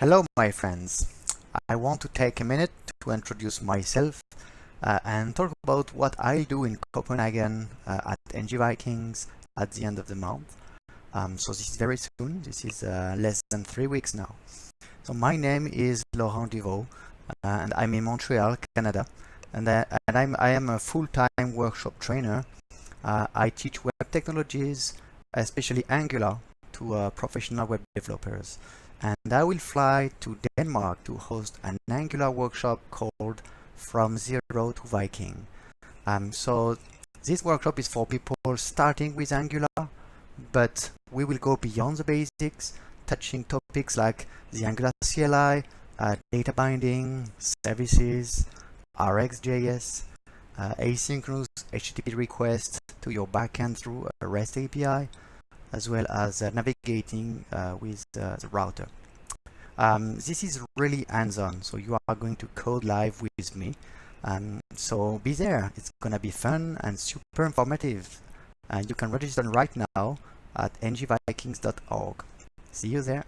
Hello, my friends. I want to take a minute to introduce myself and talk about what I do in Copenhagen at Vikings at the end of the month. So this is very soon. This is less than 3 weeks now. So my name is Laurent Duvaux, and I'm in Montreal, Canada. I am a full-time workshop trainer. I teach web technologies, especially Angular, to professional web developers. And I will fly to Denmark to host an Angular workshop called From Zero to Viking. So this workshop is for people starting with Angular, but we will go beyond the basics, touching topics like the Angular CLI, data binding, services, RxJS, asynchronous HTTP requests to your backend through a REST API, as well as navigating with the router. This is really hands-on, so you are going to code live with me. So be there. It's gonna be fun and super informative. You can register right now at ngvikings.org. See you there.